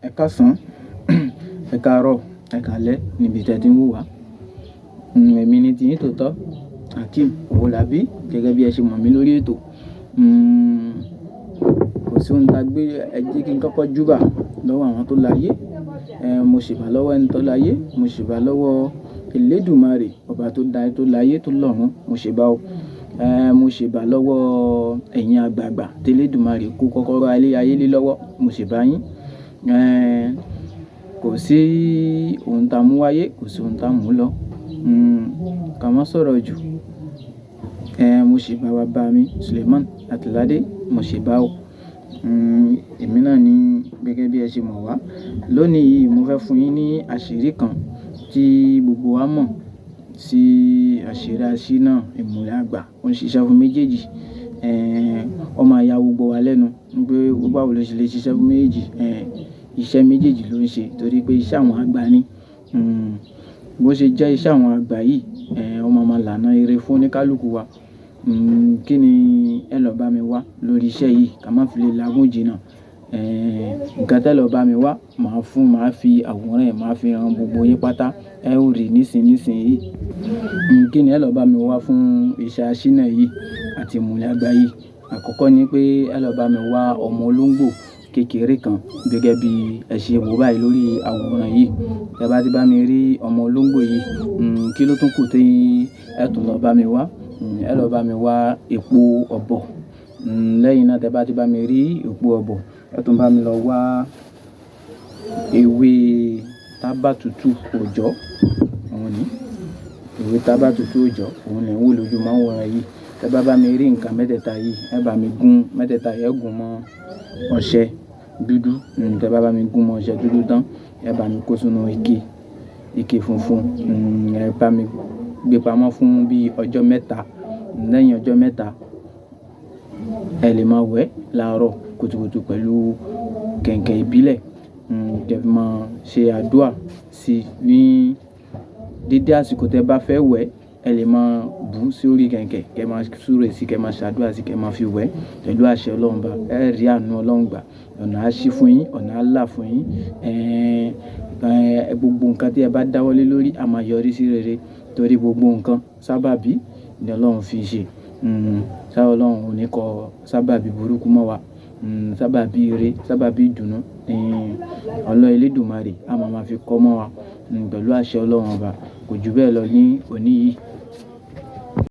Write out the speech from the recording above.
ẹ káàsán, ẹ káàárọ̀, ẹ káalẹ́ níbi tí ẹ ti ń wò wá. Èmi ni tiyín tòótọ́, Hakeem Owólabí, gẹ́gẹ́ bí ẹ ṣe mọ̀ mí lórí ètò. Kò sí ohun tá gbé, ẹ jẹ́ kí n kọ́kọ́ júbà lọ́wọ́ àwọn tó láyé. Mo ṣèbà lọ́wọ́ ẹni tó láyé, mo ṣèbà lọ́wọ́ Elédùmarè, ọba tó dá tó láyé tó lọ́run, mo ṣèbà o. Mo ṣèbà lọ́wọ́ ẹ̀yin àgbààgbà tí Elédùmarè kó kọ́kọ́rọ́ ayé lé lọ́wọ́, mo ṣèbà yín. Kò sí ohun tá mú wáyé, kò sí ohun tá mú lọ. Ká má sọ̀rọ̀ jù. Mo ṣèbà bàbá mi Suleiman Àtìládé, mo ṣèbà o. Èmi náà ni gẹ́gẹ́ bí ẹ ṣe mọ̀ wá. Lónìí yìí mo fẹ́ fún yín ní àṣírí kan tí gbogbo wa mọ̀ sí àṣírí aṣínà ìmùlẹ̀ àgbà. Ó ń ṣiṣẹ́ fún méjèèjì. Ó máa ya gbogbo wa lẹ́nu pé báwo ló ṣe lè ṣiṣẹ́ fún méjèèjì. Iṣẹ́ méjèèjì ló ń ṣe torí pé iṣẹ́ àwọn àgbà ni. Bó ṣe jẹ́ iṣẹ́ àwọn àgbà yìí, ó máa lànà ire fún oníkálukú wa. Kí ni ẹ lọ bá mi wá lórí iṣẹ́ yìí ká má fi lè lágùn jìnnà. Nǹkan tẹ́ lọ bá mi wá, màá fi àwòrán ẹ̀, màá fi hàn gbogbo yín pátá. Ẹ ó rí nísinsìnyí. Kí ni ẹ lọ bá mi wá fún iṣẹ́ aṣínà yìí àti ìmùlẹ̀ àgbà yìí? Àkọ́kọ́ ni pé ẹ lọ bá mi wá ọmọ olóńgbò kékeré kan gẹ́gẹ́ bí ẹ ṣe wò báyìí lórí àwòrán yìí. Tẹ́ bá ti bá mi rí ọmọ olóńgbò yìí, kí ló tún kù tí ẹ tún lọ bá mi wá? Ẹ lọ bá mi wá epo ọ̀bọ̀. Lẹ́yìn náà tẹ́ bá ti bá mi rí epo ọ̀bọ̀, ẹ tún bá mi lọ wá ewé tábà tútù òòjọ́. Òun ni ewé tábà tútù òòjọ́, òun ni ń wò lójú máwòrán yìí. Tẹ́ bá bá mi rí nǹkan mẹ́tẹ̀ẹ̀ta yìí, ẹ bá mi gún mẹ́tẹ̀ẹ̀ta yìí, ẹ gún mọ́ ọṣẹ dúdú. Tẹ́ bá bá mi gún mọ́ ọṣẹ dúdú tán, ẹ bá mi kó sínú ike funfun. Ẹ bá mi gbé pamọ́ fún bí ọjọ́ mẹ́ta. Lẹ́yìn ọjọ́ mẹ́ta, ẹ lè máa wẹ̀ láàárọ̀ kùtùkùtù pẹ̀lú kẹ̀ǹkẹ̀ ìbílẹ̀. Kẹ́ fi máa ṣe àdúrà sí ní dédé àsìkò tẹ́ bá fẹ́ wẹ̀, ẹ lè máa bù sí orí kẹ̀ǹkẹ̀, kẹ́ máa súre sí, kẹ́ máa ṣàdúrà sí, kẹ́ máa fi wẹ̀ pẹ̀lú àṣẹ Ọlọ́run bá. Ẹ rí àánú Ọlọ́run gbà. Ọ̀nà á ṣí fún yín, ọ̀nà á là fún yín. Gbogbo nǹkan tí ẹ bá dáwọ́lé lórí á máa yọrí sí rere torí gbogbo nǹkan sábàbí ni Ọlọ́run fi ṣe. Ọlọ́run ò ní kọ sábàbí burúkú mọ́ wa. Sábàbí ire, sábàbí ìdùnnú. Ọlọ́run Elédùmarè á máa fi kọ́ mọ́ wa pẹ̀lú àṣẹ Ọlọ́run ọba. Kò ju bẹ́ẹ̀ lọ ní òní yìí.